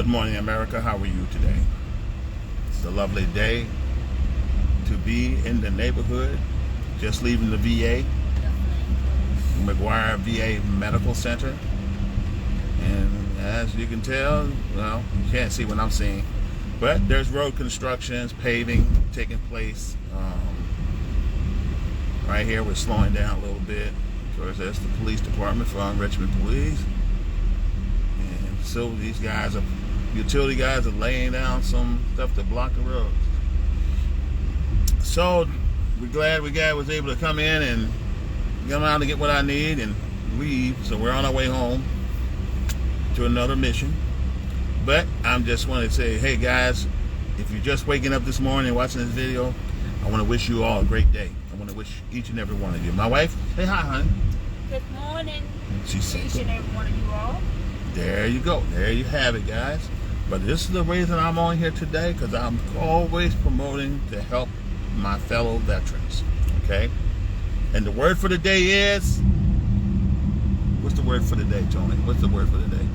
Good morning, America. How are you today? It's a lovely day to be in the neighborhood, just leaving the VA, McGuire VA Medical Center. And as you can tell, well, you can't see what I'm seeing, but there's road constructions, paving taking place. Right here, we're slowing down a little bit. Of course, that's the police department from Richmond Police. And so these guys are, utility guys are laying down some stuff to block the roads. So we're glad was able to come in and come out to get what I need and leave. So we're on our way home to another mission. But I'm just want to say, hey guys, if you're just waking up this morning and watching this video, I want to wish you all a great day. I want to wish each and every one of you. My wife, say hi, honey. Good morning. She said, each and every one of you all. There you go. There you have it, guys. But this is the reason I'm on here today, because I'm always promoting to help my fellow veterans. Okay? And the word for the day is, what's the word for the day, Tony? What's the word for the day?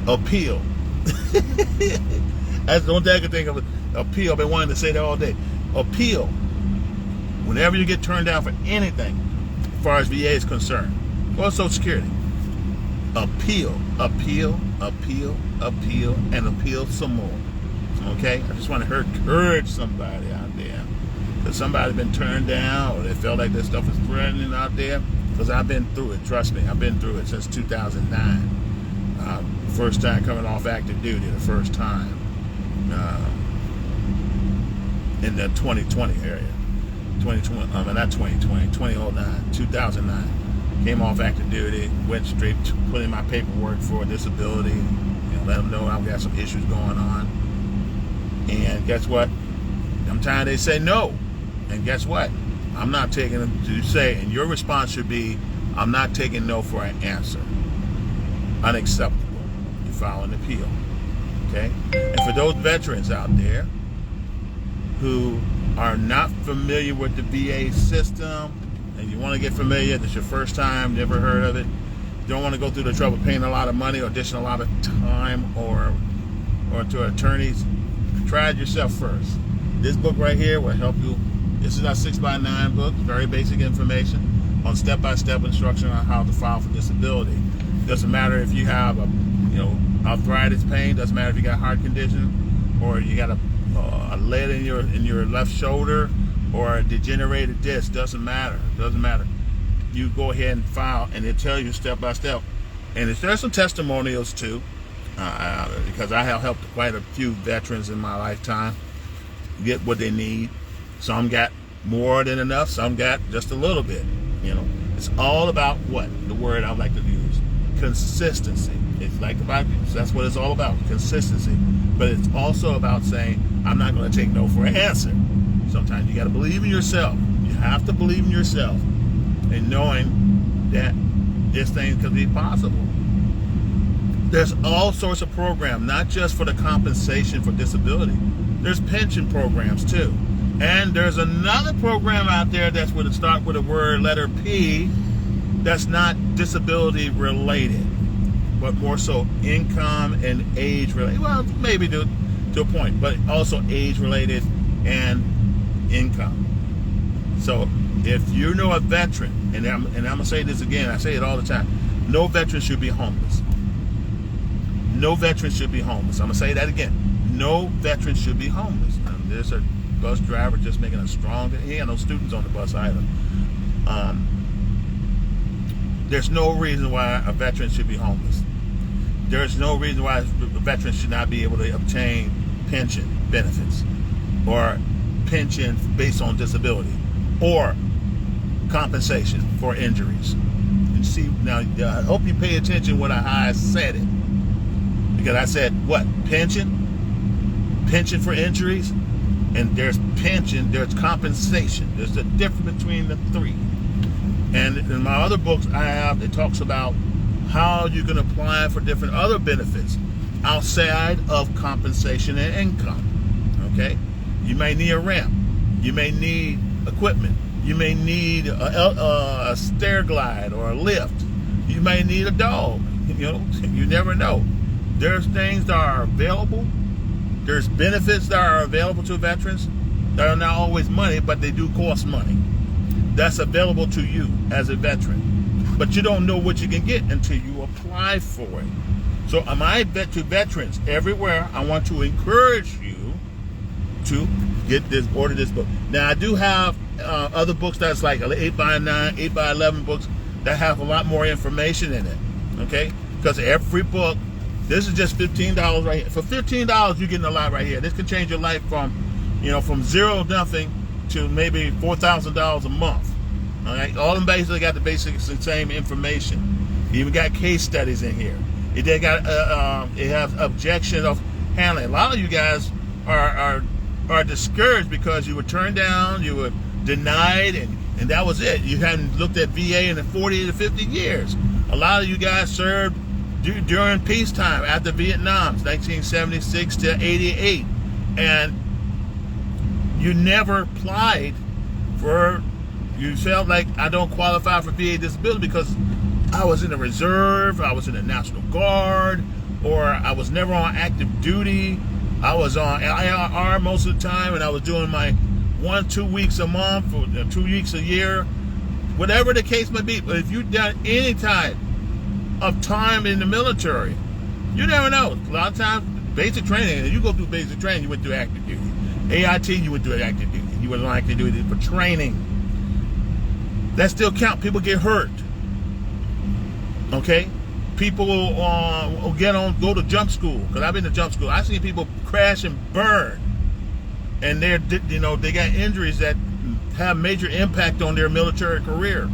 Appeal. That's the only thing I can think of. Appeal. I've been wanting to say that all day. Appeal. Whenever you get turned down for anything, as far as VA is concerned, or Social Security, appeal, appeal, appeal, appeal, and appeal some more. Okay? I just want to encourage somebody out there. That somebody's been turned down, or they felt like this stuff is threatening out there, because I've been through it. Trust me, I've been through it since 2009. First time coming off active duty, the first time in the 2020 area. 2009. Came off active duty, went straight to put in my paperwork for disability, let them know I've got some issues going on. And guess what? Sometimes they say no. And guess what? I'm not taking them to say, and your response should be, I'm not taking no for an answer. Unacceptable. You file an appeal. Okay? And for those veterans out there who are not familiar with the VA system, and you want to get familiar, this is your first time, never heard of it, you don't want to go through the trouble of paying a lot of money or additional a lot of time or to attorneys, try it yourself first. This book right here will help you. This is our 6x9 book, very basic information on step-by-step instruction on how to file for disability. Doesn't matter if you have arthritis pain, doesn't matter if you got heart condition or you got a lead in your left shoulder or a degenerated disc, doesn't matter. You go ahead and file, and it tells you step by step. And there's some testimonials too, because I have helped quite a few veterans in my lifetime get what they need. Some got more than enough, some got just a little bit. It's all about what the word I like to use, consistency. It's like about, that's what it's all about, consistency. But it's also about saying, I'm not going to take no for an answer. Sometimes you got to believe in yourself. You have to believe in yourself, and knowing that this thing could be possible. There's all sorts of programs, not just for the compensation for disability. There's pension programs too. And there's another program out there that's going to start with a word, letter P, that's not disability related, but more so income and age related. Well, maybe to a point, but also age related and income. So if you know a veteran, and I'm going to say this again, I say it all the time, no veteran should be homeless. No veteran should be homeless. I'm going to say that again. No veteran should be homeless. There's a bus driver just making a strong, he had no students on the bus either. There's no reason why a veteran should be homeless. There's no reason why a veteran should not be able to obtain pension benefits or pension based on disability or compensation for injuries. You see, now I hope you pay attention when I said it, because I said what? Pension for injuries, and there's pension, there's compensation. There's a difference between the three. And in my other books it talks about how you can apply for different other benefits outside of compensation and income. Okay? You may need a ramp. You may need equipment. You may need a stair glide or a lift. You may need a dog. You never know. there's things that are available. There's benefits that are available to veterans that are not always money, but they do cost money. That's available to you as a veteran. But you don't know what you can get until you apply for it. So to veterans everywhere, I want to encourage you to order this book. Now, I do have other books that's like 8x9, 8x11 books that have a lot more information in it, okay? Because every book, this is just $15 right here. For $15, you're getting a lot right here. This can change your life from zero nothing to maybe $4,000 a month. All right, all of them basically got the basics and same information. You even got case studies in here. It has objection of handling. A lot of you guys are discouraged because you were turned down, you were denied, and that was it. You hadn't looked at VA in 40 to 50 years. A lot of you guys served during peacetime after Vietnam, 1976 to 88, and you never applied for. You felt like I don't qualify for VA disability because I was in the reserve, I was in the National Guard, or I was never on active duty. I was on IR most of the time, and I was doing my 1-2 weeks a month or 2 weeks a year, whatever the case may be. But if you've done any type of time in the military, you never know. A lot of times, basic training, and you go through basic training, you went through active duty. AIT, you went through active duty. You went on active duty for training. That still count. People get hurt. Okay? People will go to jump school. Because I've been to jump school. I've seen people crash and burn. And they got injuries that have major impact on their military career.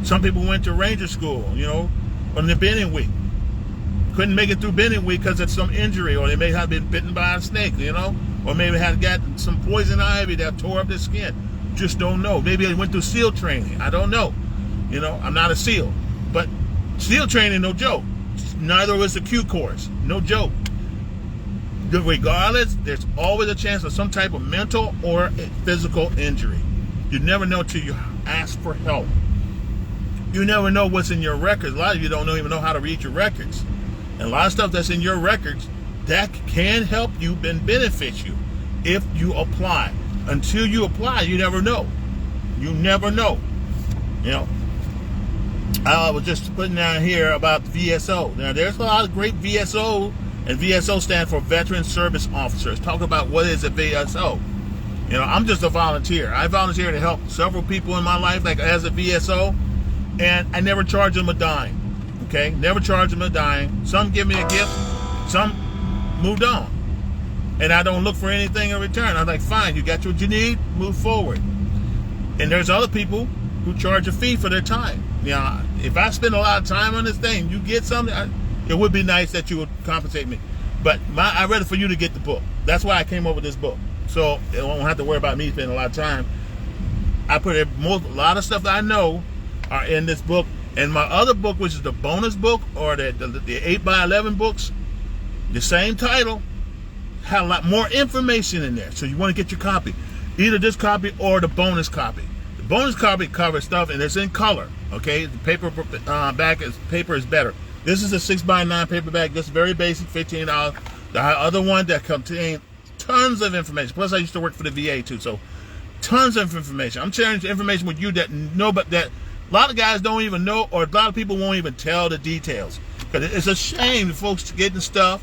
Some people went to Ranger school, on the bending week. Couldn't make it through bending week because of some injury, or they may have been bitten by a snake, or maybe had got some poison ivy that tore up their skin. Just don't know. Maybe they went through SEAL training. I don't know. I'm not a SEAL, but SEAL training, no joke. Neither was the Q course, no joke. Regardless, there's always a chance of some type of mental or physical injury. You never know till you ask for help. You never know what's in your records. A lot of you don't even know how to read your records. And a lot of stuff that's in your records that can help you and benefit you if you apply. Until you apply, you never know. You never know. I was just putting down here about VSO. Now, there's a lot of great VSO, and VSO stands for Veteran Service Officers. Talk about what is a VSO. I'm just a volunteer. I volunteer to help several people in my life, like as a VSO, and I never charge them a dime. Okay? Never charge them a dime. Some give me a gift. Some moved on. And I don't look for anything in return. I'm like, fine, you got what you need, move forward. And there's other people who charge a fee for their time. If I spend a lot of time on this thing, you get something, it would be nice that you would compensate me. But I'd rather for you to get the book. That's why I came up with this book. So you won't have to worry about me spending a lot of time. I put a lot of stuff that I know are in this book. And my other book, which is the bonus book, or the 8x11 books, the same title, had a lot more information in there. So you want to get your copy. Either this copy or the bonus copy. The bonus copy covers stuff, and it's in color. Okay, the paper is better. This is a 6x9 paperback. This is very basic, $15. The other one that contains tons of information. Plus, I used to work for the VA too, so tons of information. I'm sharing information with you that a lot of guys don't even know, or a lot of people won't even tell the details. Because it's a shame that folks getting stuff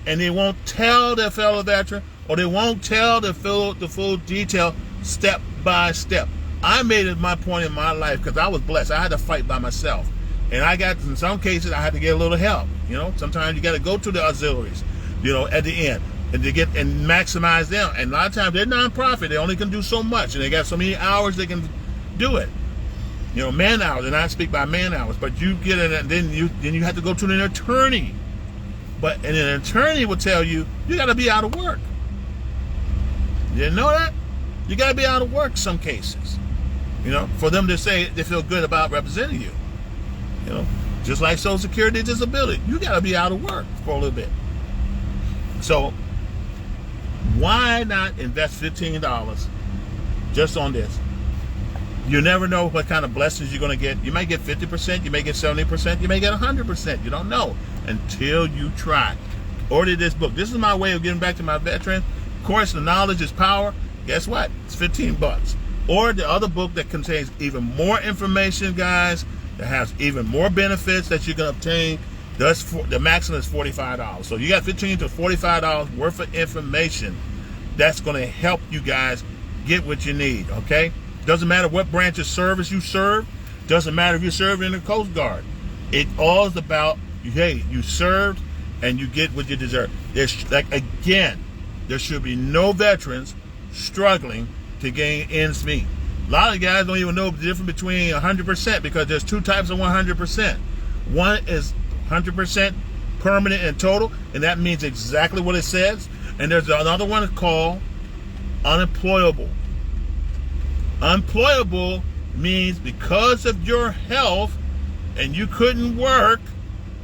and they won't tell their fellow veteran, or they won't tell the full detail step by step. I made it my point in my life because I was blessed. I had to fight by myself. And in some cases, I had to get a little help. Sometimes you got to go to the auxiliaries, at the end, and maximize them. And a lot of times they're nonprofit. They only can do so much, and they got so many hours they can do it. Man hours, and I speak by man hours. But you get it, and then you have to go to an attorney. And an attorney will tell you got to be out of work. You didn't know that? You got to be out of work some cases. For them to say they feel good about representing you. Just like Social Security disability. You got to be out of work for a little bit. So, why not invest $15 just on this? You never know what kind of blessings you're going to get. You might get 50%, you may get 70%, you may get 100%. You don't know until you try. Order this book. This is my way of getting back to my veterans. Of course, the knowledge is power. Guess what? It's $15. Or the other book that contains even more information, guys, that has even more benefits that you can obtain. The maximum is $45. So you got $15 to $45 worth of information that's going to help you guys get what you need, okay? Doesn't matter what branch of service you serve. Doesn't matter if you serve in the Coast Guard. It all is about, hey, you served and you get what you deserve. There's, like, again, there should be no veterans struggling to gain ends meet. A lot of guys don't even know the difference between 100% because there's two types of 100%. One is 100% permanent and total, and that means exactly what it says. And there's another one called unemployable. Unemployable means because of your health and you couldn't work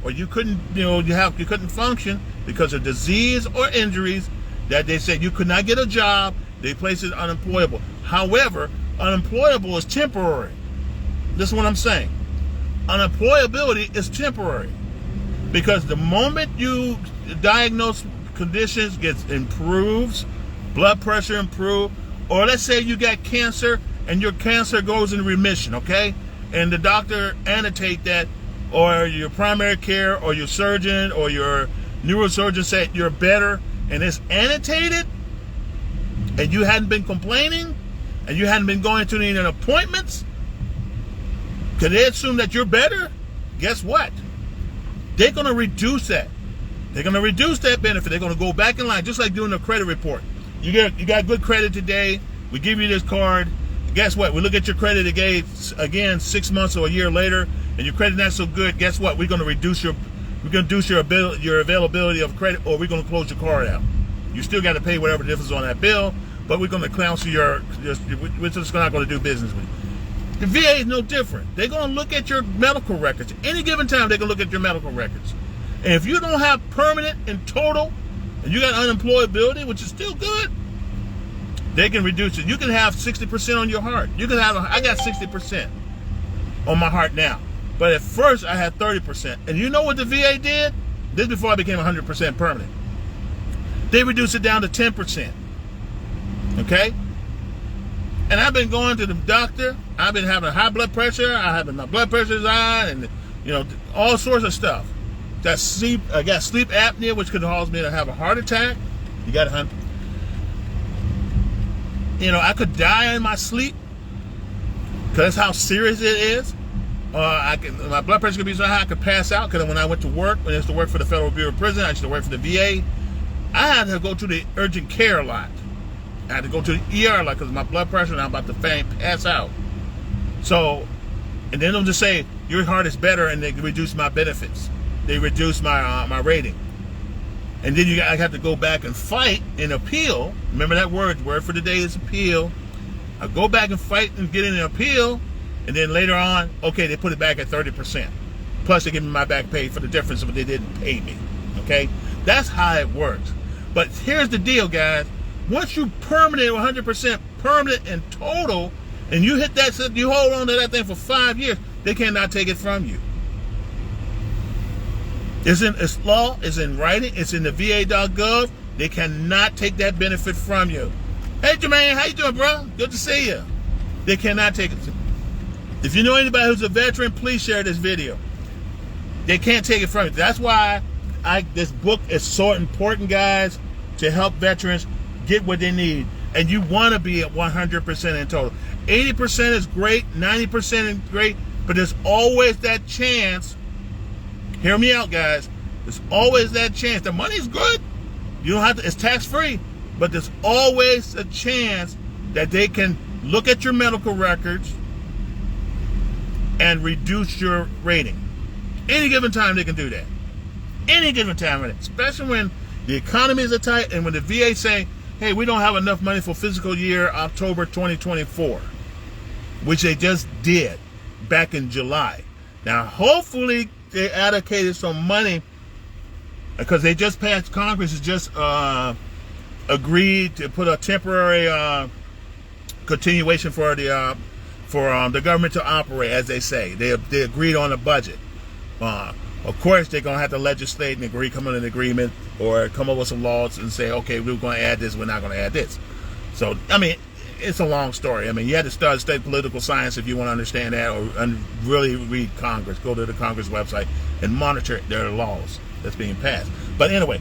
or you couldn't, you couldn't function because of disease or injuries that they said you could not get a job, they place it unemployable. However, unemployable is temporary. This is what I'm saying. Unemployability is temporary because the moment you diagnose conditions gets improves, blood pressure improves, or let's say you got cancer and your cancer goes in remission, okay? And the doctor annotate that, or your primary care or your surgeon or your neurosurgeon said you're better, and it's annotated, and you hadn't been complaining, and you hadn't been going to any appointments, because they assume that you're better, guess what? They're going to reduce that. They're going to reduce that benefit. They're going to go back in line, just like doing a credit report. You got good credit today. We give you this card. Guess what? We look at your credit again 6 months or a year later, and your credit not so good. Guess what? We're going to reduce your availability of credit, or we're going to close your card out. You still got to pay whatever difference on that bill, but we're going to cancel we're just not going to do business with you. The VA is no different. They're going to look at your medical records. Any given time, they're going to look at your medical records. And if you don't have permanent and total, and you got unemployability, which is still good, they can reduce it. You can have 60% on your heart. I got 60% on my heart now. But at first, I had 30%. And you know what the VA did? This is before I became 100% permanent. They reduced it down to 10%. Okay? And I've been going to the doctor. I've been having high blood pressure. My blood pressure is on, and all sorts of stuff. I got sleep apnea, which could cause me to have a heart attack. I could die in my sleep because that's how serious it is. My blood pressure could be so high I could pass out, because when I went to work, when I used to work for the Federal Bureau of Prisons, I used to work for the VA, I had to go to the urgent care a lot. I had to go to the ER a lot because of my blood pressure, and I'm about to pass out. So, and then they'll just say, your heart is better, and they reduce my benefits. They reduce my rating. And then I have to go back and fight and appeal. Remember that word for the day is appeal. I go back and fight and get in an appeal, and then later on, okay, they put it back at 30%. Plus they give me my back pay for the difference of what they didn't pay me. Okay? That's how it works. But here's the deal, guys. Once you permanent 100% permanent and total, and you hit that, you hold on to that thing for 5 years, they cannot take it from you. It's law, it's in writing, it's in the VA.gov. They cannot take that benefit from you. Hey, Jermaine, how you doing, bro? Good to see you. They cannot take it. If you know anybody who's a veteran, please share this video. They can't take it from you. That's why this book is so important, guys, to help veterans get what they need. And you want to be at 100% in total. 80% is great, 90% is great, but there's always that chance. Hear me out, guys. There's always that chance. The money's good. You don't have to, it's tax-free, but there's always a chance that they can look at your medical records and reduce your rating. Any given time they can do that. Any given time, especially when the economy is tight and when the VA saying, hey, we don't have enough money for fiscal year October 2024, which they just did back in July. Now, hopefully, they allocated some money because they just passed. Congress has just agreed to put a temporary continuation for the government to operate, as they say. They agreed on a budget. Of course, they're going to have to legislate and come to an agreement or come up with some laws and say, okay, we're going to add this, we're not going to add this. So, I mean, it's a long story. I mean, you had to study political science if you want to understand that, or really read Congress. Go to the Congress website and monitor their laws that's being passed. But anyway,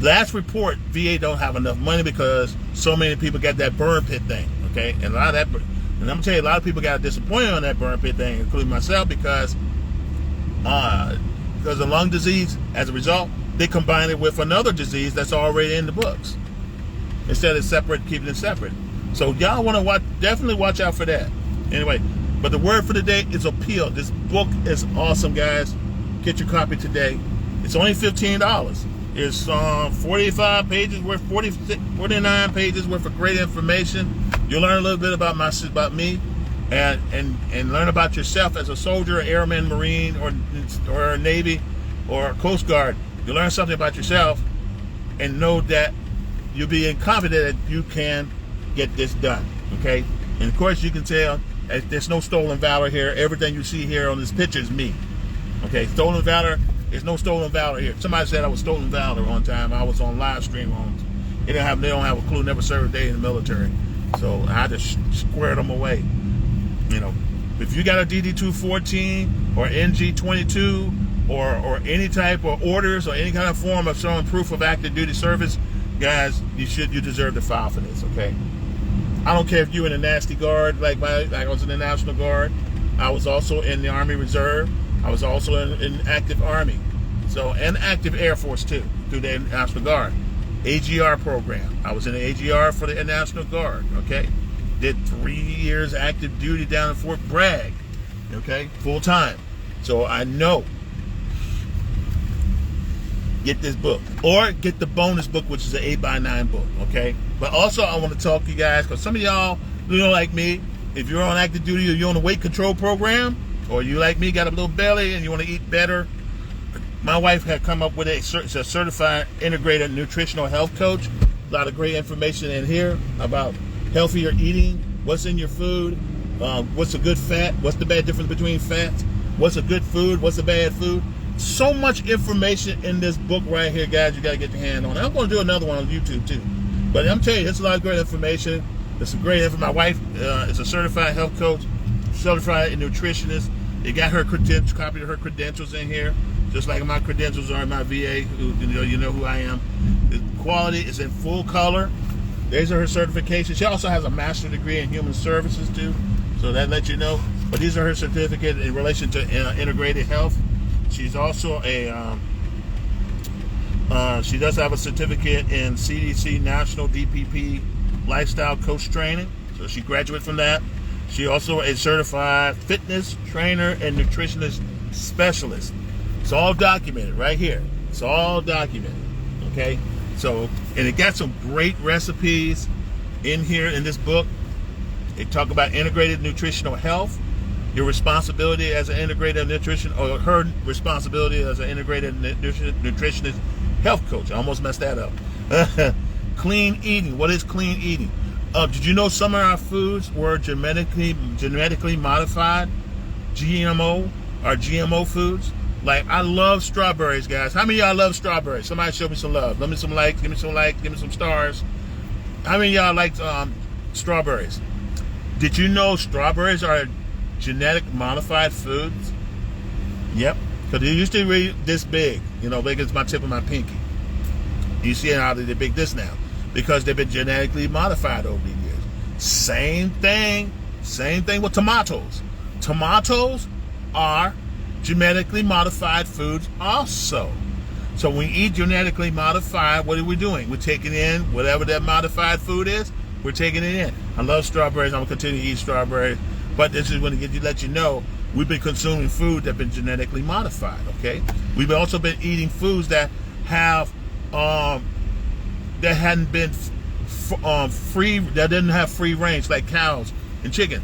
last report, VA don't have enough money because so many people got that burn pit thing, okay? And a lot of that, and I'm going to tell you, a lot of people got disappointed on that burn pit thing, including myself, because of lung disease, as a result, they combine it with another disease that's already in the books instead of keeping it separate. So y'all want to definitely watch out for that. Anyway, but the word for the day is appeal. This book is awesome, guys. Get your copy today. It's only $15. It's 45 pages worth, 49 pages worth of great information. You'll learn a little bit about me. And learn about yourself as a soldier, airman, Marine, or Navy, or Coast Guard. You learn something about yourself and know that you'll be confident that you can get this done, okay? And of course, you can tell there's no stolen valor here. Everything you see here on this picture is me, okay? Stolen valor, there's no stolen valor here. Somebody said I was stolen valor one time. I was on live stream they don't have a clue, never served a day in the military. So I had to square them away. You know, if you got a DD-214 or NG-22 or any type of orders or any kind of form of showing proof of active duty service, guys, you deserve to file for this, okay? I don't care if you're in the Nasty Guard, like I was in the National Guard. I was also in the Army Reserve. I was also in active Army, and active Air Force too, through the National Guard. AGR program. I was in the AGR for the National Guard, okay? Did 3 years active duty down in Fort Bragg, okay, full time. So I know. Get this book, or get the bonus book, which is an 8x9 book, okay? But also, I want to talk to you guys, because some of y'all, like me, if you're on active duty or you're on a weight control program, or you like me, got a little belly and you want to eat better, my wife had come up with a certified integrated nutritional health coach. A lot of great information in here about healthier eating, what's in your food, what's a good fat, what's the bad difference between fats, what's a good food, what's a bad food. So much information in this book right here, guys. You got to get your hand on it. I'm going to do another one on YouTube too. But I'm telling you, it's a lot of great information. It's a great information. My wife is a certified health coach, certified nutritionist. They got her copy of her credentials in here, just like my credentials are in my VA. You know who I am. The quality is in full color. These are her certifications. She also has a master's degree in human services too, so that lets you know. But these are her certificates in relation to integrated health. She's also she does have a certificate in CDC National DPP Lifestyle Coach Training, so she graduated from that. She also a certified fitness trainer and nutritionist specialist. It's all documented right here. It's all documented, okay? So, and it got some great recipes in here in this book. They talk about integrated nutritional health, your responsibility as an integrated nutrition, or her responsibility as an integrated nutritionist health coach. I almost messed that up. Clean eating. What is clean eating? Did you know some of our foods were genetically modified, GMO, or GMO foods? Like, I love strawberries, guys. How many of y'all love strawberries? Somebody show me some love. Give me some likes, give me some likes, give me some stars. How many of y'all like strawberries? Did you know strawberries are genetic modified foods? Yep. Because they used to be this big, big as my tip of my pinky. You see how they're big this now. Because they've been genetically modified over the years. Same thing with tomatoes. Tomatoes are genetically modified foods also. So when we eat genetically modified, what are we doing? We're taking in whatever that modified food is, we're taking it in. I love strawberries. I'm going to continue to eat strawberries. But this is going to let you know we've been consuming food that's been genetically modified, okay? We've also been eating foods that have that hadn't been free, that didn't have free range, like cows and chicken.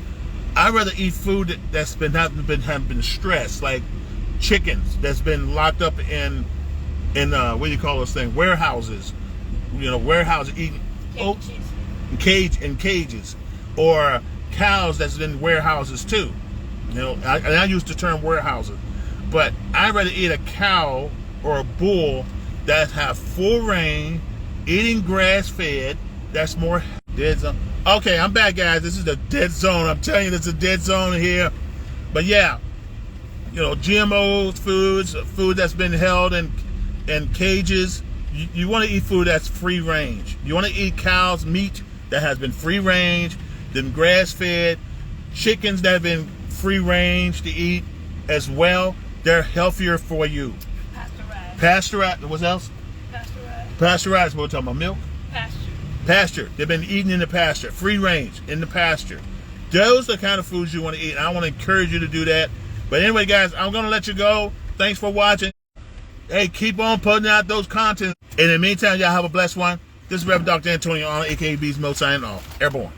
I'd rather eat food that's haven't been stressed, like chickens that's been locked up in what do you call those things? Warehouses. Warehouses eating cages, or cows that's in warehouses too. I use the term warehouses. But I'd rather eat a cow or a bull that have full range, eating grass-fed. That's more dead zone. Okay, I'm back, guys. This is the dead zone. I'm telling you, this is a dead zone here. But yeah, GMOs, food that's been held in cages. You want to eat food that's free range. You want to eat cows' meat that has been free range, then grass-fed, chickens that have been free range to eat as well. They're healthier for you. Pasteurized. What else? Pasteurized. What we're talking about? Milk? Pasture. They've been eating in the pasture. Free range in the pasture. Those are the kind of foods you want to eat. And I want to encourage you to do that. But anyway, guys, I'm going to let you go. Thanks for watching. Hey, keep on putting out those content. In the meantime, y'all have a blessed one. This is Reverend Dr. Antonio, aka Beast Mo, signing off. Airborne.